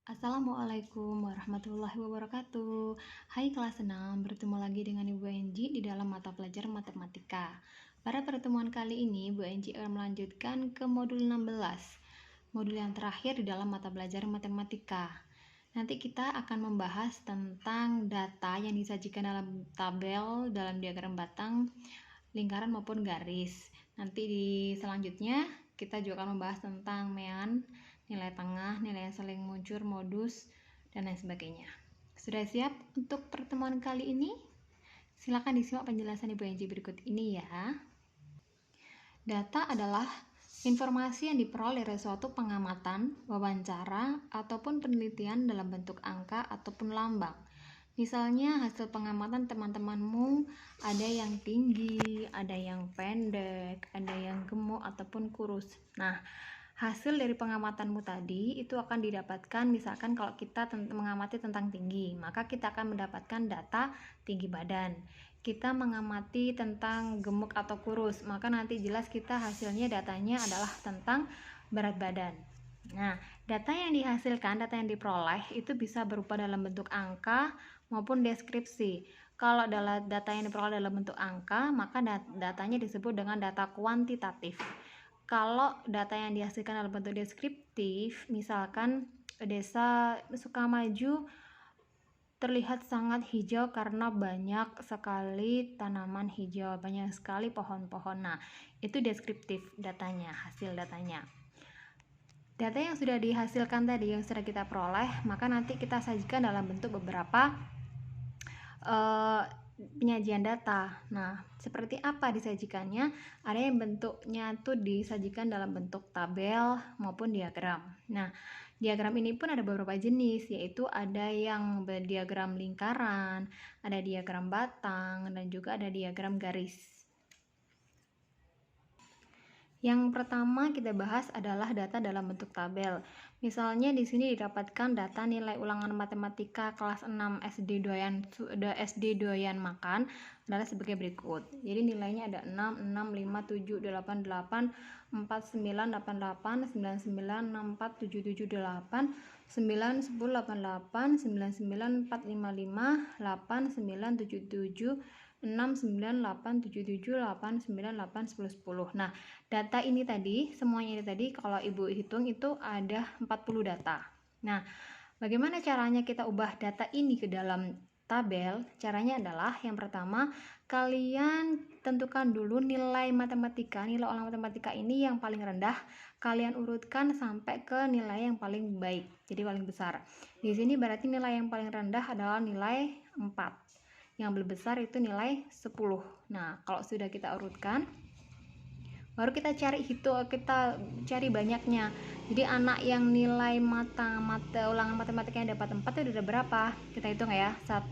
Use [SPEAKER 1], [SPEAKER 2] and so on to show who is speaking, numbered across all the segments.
[SPEAKER 1] Assalamualaikum warahmatullahi wabarakatuh. Hai kelas 6, bertemu lagi dengan Ibu Enji di dalam mata pelajaran matematika. Pada pertemuan kali ini, Bu Enji akan melanjutkan ke modul 16, modul yang terakhir di dalam mata pelajaran matematika. Nanti kita akan membahas tentang data yang disajikan dalam tabel, dalam diagram batang, lingkaran maupun garis. Nanti di selanjutnya kita juga akan membahas tentang mean, nilai tengah, nilai yang saling muncul, modus, dan lain sebagainya. Sudah siap untuk pertemuan kali ini? Silakan disimak penjelasan Ibu Enji berikut ini ya. Data adalah informasi yang diperoleh dari suatu pengamatan, wawancara, ataupun penelitian dalam bentuk angka ataupun lambang. Misalnya hasil pengamatan teman-temanmu ada yang tinggi, ada yang pendek, ada yang gemuk ataupun kurus. Nah, hasil dari pengamatanmu tadi itu akan didapatkan, misalkan kalau kita mengamati tentang tinggi, maka kita akan mendapatkan data tinggi badan. Kita mengamati tentang gemuk atau kurus, maka nanti jelas kita hasilnya datanya adalah tentang berat badan. Nah, data yang dihasilkan, data yang diperoleh itu bisa berupa dalam bentuk angka maupun deskripsi. Kalau data yang diperoleh dalam bentuk angka, maka datanya disebut dengan data kuantitatif. Kalau data yang dihasilkan dalam bentuk deskriptif, misalkan desa Sukamaju terlihat sangat hijau karena banyak sekali tanaman hijau, banyak sekali pohon-pohon. Nah, itu deskriptif datanya, hasil datanya. Data yang sudah dihasilkan tadi, yang sudah kita peroleh, maka nanti kita sajikan dalam bentuk beberapa penyajian data. Nah, seperti apa disajikannya? Ada yang bentuknya tuh disajikan dalam bentuk tabel maupun diagram. Nah, diagram ini pun ada beberapa jenis, yaitu ada yang diagram lingkaran, ada diagram batang, dan juga ada diagram garis. Yang pertama kita bahas adalah data dalam bentuk tabel. Misalnya di sini didapatkan data nilai ulangan matematika kelas 6 SD doyan makan adalah sebagai berikut. Jadi nilainya ada 6, 6, 5, 7, 8, 8, 4, 9, 8, 8, 9, 9, 6, 4, 7, 7, 8, 9, 10, 8, 8, 9, 9, 4, 5, 5, 8, 9, 7, 7, 6, 9, 8, 7, 7, 8, 9, 8, 10, 10. Nah, data ini tadi, semuanya ini tadi kalau Ibu hitung itu ada 40 data. Nah, bagaimana caranya kita ubah data ini ke dalam tabel? Caranya adalah yang pertama, kalian tentukan dulu nilai matematika, nilai ulangan matematika ini yang paling rendah, kalian urutkan sampai ke nilai yang paling baik, jadi paling besar. Di sini berarti nilai yang paling rendah adalah nilai 4. Yang lebih besar itu nilai 10. Nah, kalau sudah kita urutkan, baru kita cari banyaknya. Jadi anak yang nilai mata ulangan matematikanya dapat 4 itu udah berapa? Kita hitung ya. 1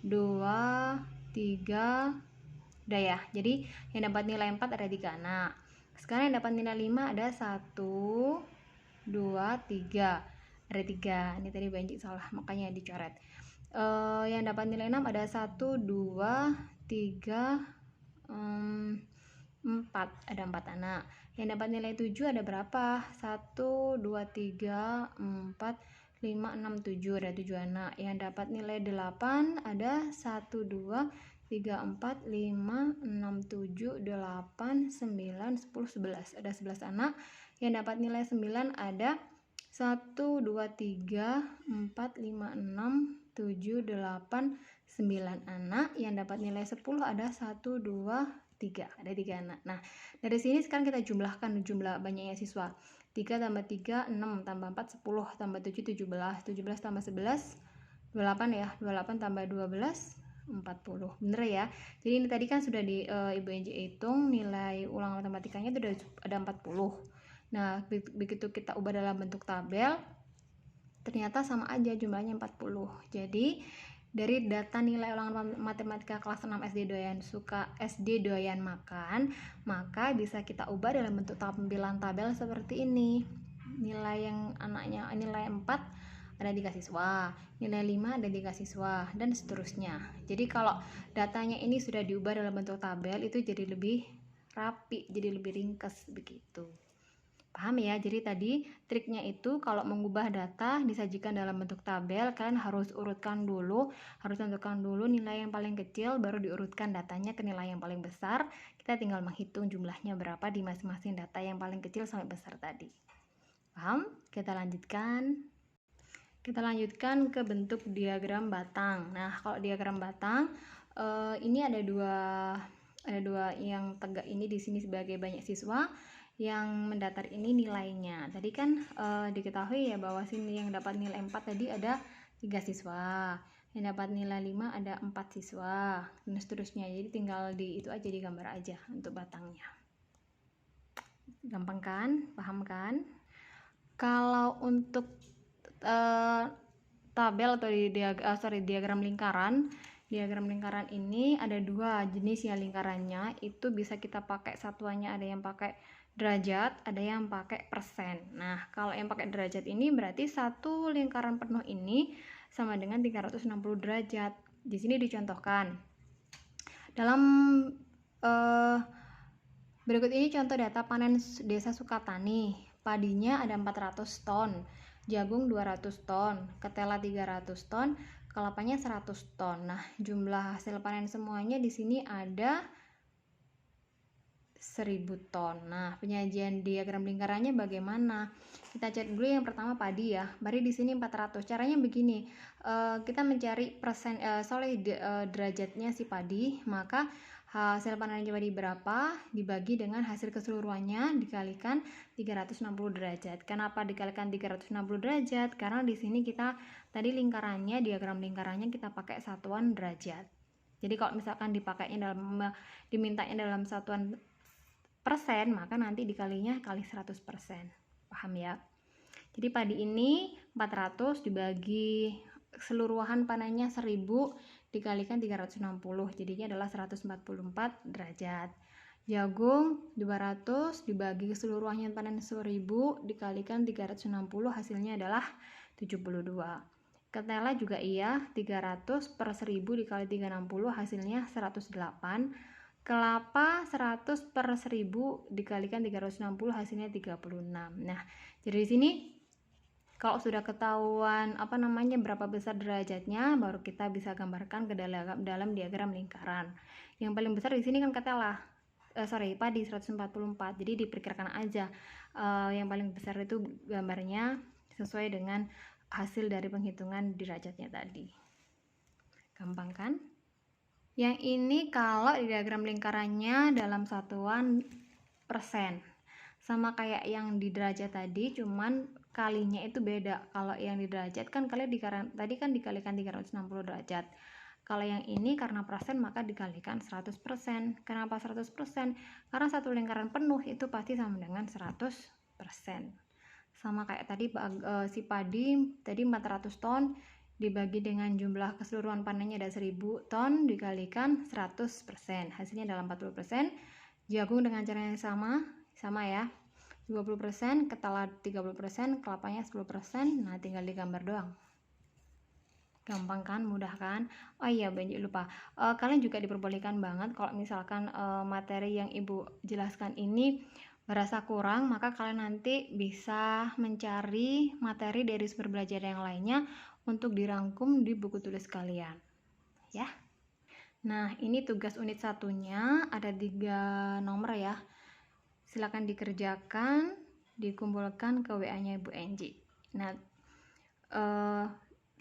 [SPEAKER 1] 2 3, udah ya. Jadi yang dapat nilai 4 ada 3 anak. Sekarang yang dapat nilai 5 ada 1 2 3. Ada 3. Ini tadi banyak salah, makanya dicoret. Yang dapat nilai 6 ada 1 2 3 4, ada 4 anak. Yang dapat nilai 7 ada berapa? 1 2 3 4 5 6 7, ada 7 anak. Yang dapat nilai 8 ada 1 2 3 4 5 6 7 8 9 10 11, ada 11 anak. Yang dapat nilai 9 ada 1 2 3 4 5 6 7 8 9 anak. Yang dapat nilai 10 ada 1 2 3, ada 3 anak. Nah, dari sini sekarang kita jumlahkan jumlah banyaknya siswa. 3 tambah 3 6, tambah 4 10, tambah 7 17, 17 tambah 11 28 ya, 28 tambah 12 40. Bener ya? Jadi ini tadi kan sudah di Ibu Enji hitung nilai ulangan matematikanya itu ada 40. Nah, begitu kita ubah dalam bentuk tabel, ternyata sama aja jumlahnya 40. Jadi dari data nilai ulangan matematika kelas 6 SD doyan makan, maka bisa kita ubah dalam bentuk tampilan tabel seperti ini. Nilai yang anaknya nilai 4 ada 3 siswa, nilai 5 ada 3 siswa, dan seterusnya. Jadi kalau datanya ini sudah diubah dalam bentuk tabel, itu jadi lebih rapi, jadi lebih ringkas begitu. Paham ya? Jadi tadi triknya itu kalau mengubah data disajikan dalam bentuk tabel, kalian harus tentukan dulu nilai yang paling kecil, baru diurutkan datanya ke nilai yang paling besar. Kita tinggal menghitung jumlahnya berapa di masing-masing data yang paling kecil sampai besar tadi. Paham? Kita lanjutkan ke bentuk diagram batang. Nah, kalau diagram batang, ini ada dua yang tegak ini di sini sebagai banyak siswa, yang mendatar ini nilainya. Tadi kan diketahui ya bahwa sini yang dapat nilai 4 tadi ada 3 siswa, yang dapat nilai 5 ada 4 siswa, dan seterusnya. Jadi tinggal itu aja, digambar aja untuk batangnya. Gampang kan? Paham kan? Kalau untuk tabel atau diagram lingkaran ini ada dua jenis ya lingkarannya. Itu bisa kita pakai satuannya, ada yang pakai derajat, ada yang pakai persen. Nah, kalau yang pakai derajat ini berarti satu lingkaran penuh ini sama dengan 360 derajat. Di sini dicontohkan. Dalam berikut ini contoh data panen Desa Sukatani. Padinya ada 400 ton, jagung 200 ton, ketela 300 ton, kelapanya 100 ton. Nah, jumlah hasil panen semuanya di sini ada 1000 ton. Nah, penyajian diagram lingkarannya bagaimana? Kita cari dulu yang pertama padi ya. Padi di sini 400. Caranya begini. Kita mencari derajatnya si padi, maka hasil panen padi berapa dibagi dengan hasil keseluruhannya dikalikan 360 derajat. Kenapa dikalikan 360 derajat? Karena di sini kita tadi diagram lingkarannya kita pakai satuan derajat. Jadi kalau misalkan dimintanya dalam satuan persen, maka nanti dikalinya kali 100%. Paham ya? Jadi padi ini 400 dibagi keseluruhan panennya 1000 dikalikan 360, jadinya adalah 144 derajat. Jagung 200 dibagi keseluruhannya panen 1000 dikalikan 360, hasilnya adalah 72. Ketela juga iya, 300 per 1000 dikali 360 hasilnya 108. Kelapa 100 per 1000 dikalikan 360 hasilnya 36. Nah, jadi di sini kalau sudah ketahuan berapa besar derajatnya, baru kita bisa gambarkan ke dalam diagram lingkaran. Yang paling besar di sini kan ketela. Padi 144. Jadi diperkirakan aja yang paling besar itu gambarnya sesuai dengan hasil dari penghitungan derajatnya tadi. Gampang kan? Yang ini kalau di diagram lingkarannya dalam satuan persen. Sama kayak yang di derajat tadi, cuman kalinya itu beda. Kalau yang di derajat kan tadi kan dikalikan 360 derajat. Kalau yang ini karena persen maka dikalikan 100%. Kenapa 100%? Karena satu lingkaran penuh itu pasti sama dengan 100%. Sama kayak tadi si padi tadi 400 ton dibagi dengan jumlah keseluruhan panennya ada 1000 ton dikalikan 100%. Hasilnya adalah 40%. Jagung dengan cara yang sama ya. 20%, ketela 30%, kelapanya 10%. Nah, tinggal digambar doang. Gampang kan? Mudah kan? Oh iya, lupa. Kalian juga diperbolehkan banget kalau misalkan materi yang Ibu jelaskan ini merasa kurang, maka kalian nanti bisa mencari materi dari sumber belajar yang lainnya untuk dirangkum di buku tulis kalian. Ya. Nah, ini tugas unit 1-nya ada 3 nomor ya. Silakan dikerjakan, dikumpulkan ke WA-nya Ibu Enji. Nah,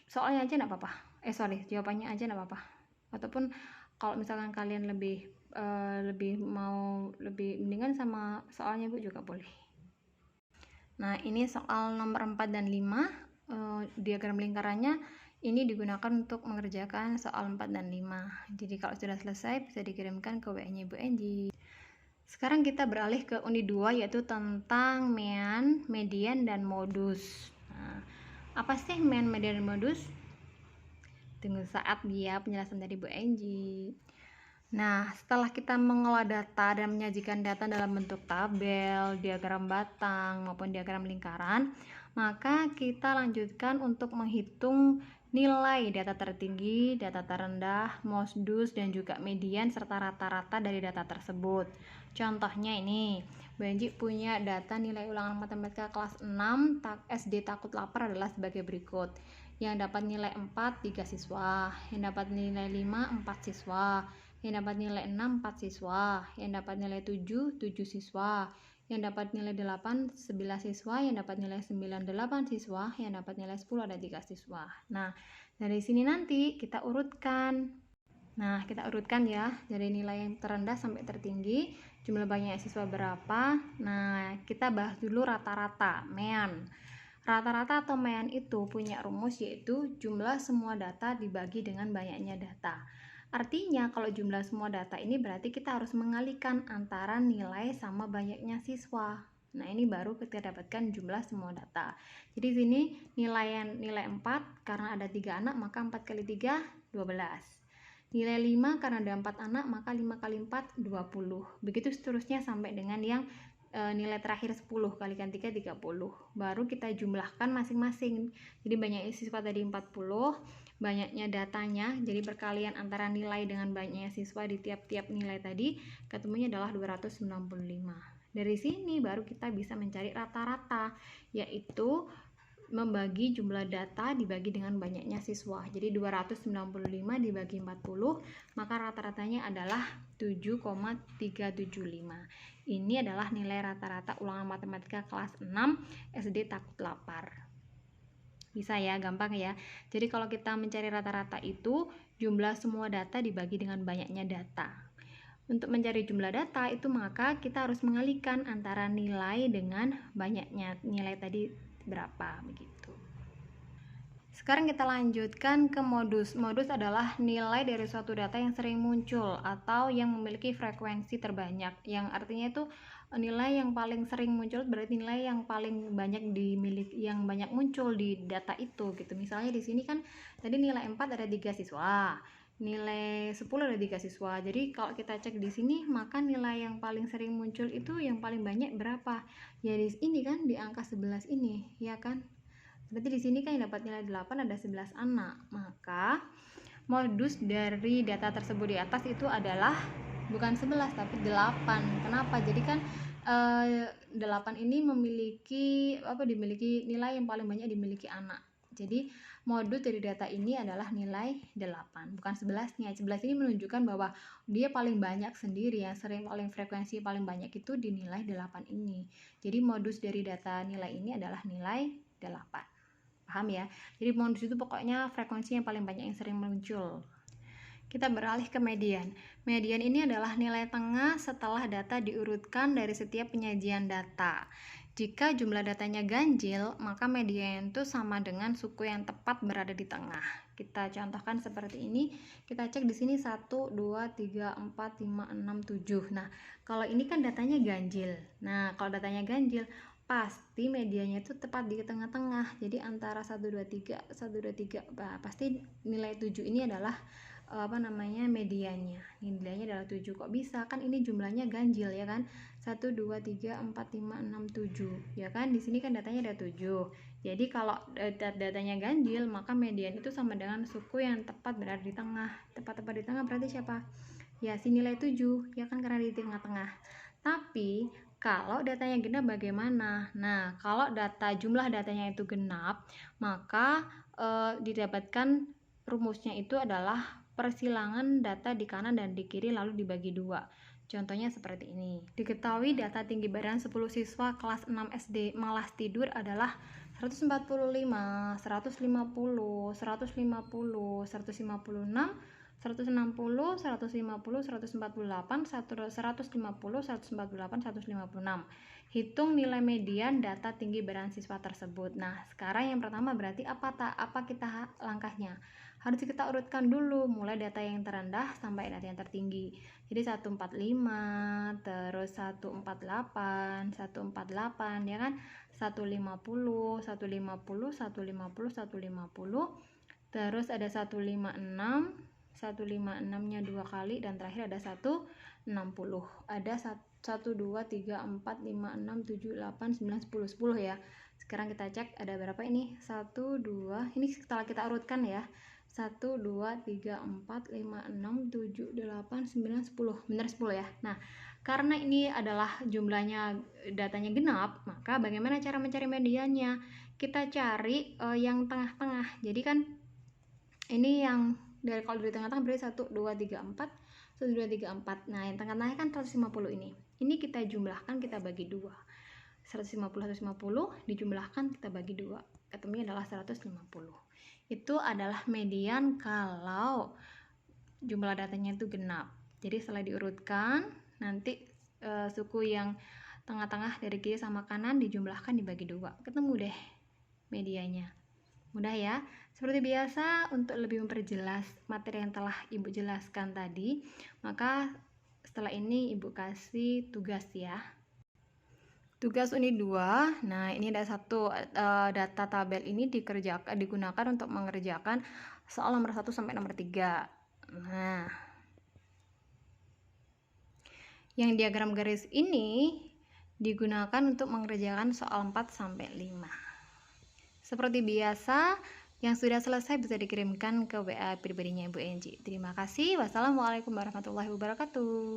[SPEAKER 1] soalnya aja enggak apa-apa. Jawabannya aja enggak apa-apa. Ataupun kalau misalkan kalian lebih mendingan sama soalnya Bu juga boleh. Nah, ini soal nomor 4 dan 5. Diagram lingkarannya ini digunakan untuk mengerjakan soal 4 dan 5. Jadi kalau sudah selesai bisa dikirimkan ke WA-nya Ibu Enji. Sekarang kita beralih ke unit 2 yaitu tentang mean, median, dan modus. Nah, apa sih mean, median, dan modus? Tunggu saat ya penjelasan dari Bu Enji. Nah, setelah kita mengolah data dan menyajikan data dalam bentuk tabel, diagram batang, maupun diagram lingkaran, Maka kita lanjutkan untuk menghitung nilai data tertinggi, data terendah, modus, dan juga median serta rata-rata dari data tersebut. Contohnya ini, Banji punya data nilai ulangan matematika kelas 6 SD Takut Lapar adalah sebagai berikut. Yang dapat nilai 4, 3 siswa. Yang dapat nilai 5, 4 siswa. Yang dapat nilai 6, 4 siswa. Yang dapat nilai 7, 7 siswa. Yang dapat nilai 8, 11 siswa. Yang dapat nilai 9, 8 siswa. Yang dapat nilai 10, ada 3 siswa. Nah, dari sini nanti kita urutkan. Nah, kita urutkan ya, dari nilai yang terendah sampai tertinggi, jumlah banyak siswa berapa. Nah, kita bahas dulu rata-rata, mean. Rata-rata atau mean itu punya rumus yaitu jumlah semua data dibagi dengan banyaknya data. Artinya kalau jumlah semua data ini berarti kita harus mengalihkan antara nilai sama banyaknya siswa. Nah, ini baru kita dapatkan jumlah semua data. Jadi sini nilai 4 karena ada 3 anak maka 4 kali 3 12. Nilai 5 karena ada 4 anak maka 5 kali 4 20. Begitu seterusnya sampai dengan yang nilai terakhir 10 kalikan 3 30. Baru kita jumlahkan masing-masing. Jadi banyaknya siswa tadi 40, banyaknya datanya, jadi perkalian antara nilai dengan banyaknya siswa di tiap-tiap nilai tadi ketemunya adalah 295. Dari sini baru kita bisa mencari rata-rata, yaitu membagi jumlah data dibagi dengan banyaknya siswa. Jadi 295 dibagi 40, maka rata-ratanya adalah 7,375. Ini adalah nilai rata-rata ulangan matematika kelas 6 SD Takut Lapar. Bisa ya, gampang ya. Jadi kalau kita mencari rata-rata itu jumlah semua data dibagi dengan banyaknya data. Untuk mencari jumlah data itu maka kita harus mengalihkan antara nilai dengan banyaknya nilai tadi berapa begitu. Sekarang kita lanjutkan ke modus. Modus adalah nilai dari suatu data yang sering muncul atau yang memiliki frekuensi terbanyak. Yang artinya itu nilai yang paling sering muncul berarti nilai yang paling banyak dimiliki, yang banyak muncul di data itu gitu. Misalnya di sini kan tadi nilai 4 ada 3 siswa. Nilai 10 ada 3 siswa. Jadi kalau kita cek di sini maka nilai yang paling sering muncul itu yang paling banyak berapa? Ya di ini kan di angka 11 ini, ya kan? Berarti di sini kan yang dapat nilai 8 ada 11 anak. Maka modus dari data tersebut di atas itu adalah bukan 11 tapi 8. Kenapa? Jadi kan 8 ini dimiliki nilai yang paling banyak dimiliki anak. Jadi modus dari data ini adalah nilai 8, bukan 11-nya. 11 ini menunjukkan bahwa dia paling banyak sendiri, yang sering paling frekuensi paling banyak itu di nilai 8 ini. Jadi modus dari data nilai ini adalah nilai 8. Paham ya? Jadi modus itu pokoknya frekuensi yang paling banyak yang sering muncul. Kita beralih ke median. Median ini adalah nilai tengah setelah data diurutkan dari setiap penyajian data. Jika jumlah datanya ganjil, maka median itu sama dengan suku yang tepat berada di tengah. Kita contohkan seperti ini. Kita cek di sini 1, 2, 3, 4, 5, 6, 7. Nah, kalau ini kan datanya ganjil. Nah, kalau datanya ganjil, pasti medianya itu tepat di tengah-tengah. Jadi antara 1, 2, 3, 1, 2, 3. Pasti nilai 7 ini adalah mediannya. Nilainya adalah 7. Kok bisa? Kan ini jumlahnya ganjil ya kan? 1 2 3 4 5 6 7. Ya kan? Di sini kan datanya ada 7. Jadi kalau datanya ganjil, maka median itu sama dengan suku yang tepat berada di tengah. Tepat-tepat di tengah berarti siapa? Ya si nilai 7, ya kan, karena di tengah-tengah. Tapi kalau datanya genap bagaimana? Nah, kalau jumlah datanya itu genap, maka didapatkan rumusnya itu adalah persilangan data di kanan dan di kiri lalu dibagi 2. Contohnya seperti ini. Diketahui data tinggi badan 10 siswa kelas 6 SD malas tidur adalah 145, 150, 150, 156, 160, 150, 148, 150, 148, 156. Hitung nilai median data tinggi badan siswa tersebut. Nah, sekarang yang pertama berarti apa kita langkahnya? Harus kita urutkan dulu mulai data yang terendah sampai data yang tertinggi. Jadi 145, terus 148, 148 ya kan? 150, 150, 150, 150. Terus ada 156, 156-nya 2 kali dan terakhir ada 160. Ada 1 2 3 4 5 6 7 8 9 10 10 ya. Sekarang kita cek ada berapa ini, 1, 2, ini setelah kita urutkan ya, 1, 2, 3, 4, 5, 6, 7, 8, 9, 10, benar 10 ya. Nah, karena ini adalah jumlahnya, datanya genap, maka bagaimana cara mencari mediannya? Kita cari yang tengah-tengah. Jadi kan ini yang dari, kalau dari tengah-tengah berarti 1, 2, 3, 4, 1, 2, 3, 4. Nah, yang tengah-tengahnya kan 150 ini. Ini kita jumlahkan, kita bagi 2. 150 dijumlahkan, kita bagi 2, ketemunya adalah 150. Itu adalah median kalau jumlah datanya itu genap. Jadi setelah diurutkan, nanti suku yang tengah-tengah dari kiri sama kanan dijumlahkan, dibagi 2, ketemu deh medianya. Mudah ya. Seperti biasa, untuk lebih memperjelas materi yang telah Ibu jelaskan tadi, maka setelah ini Ibu kasih tugas ya. Tugas unit 2, nah ini ada satu data tabel ini digunakan untuk mengerjakan soal nomor 1 sampai nomor 3. Nah, yang diagram garis ini digunakan untuk mengerjakan soal 4 sampai 5. Seperti biasa, yang sudah selesai bisa dikirimkan ke WA pribadinya Ibu Enji. Terima kasih. Wassalamualaikum warahmatullahi wabarakatuh.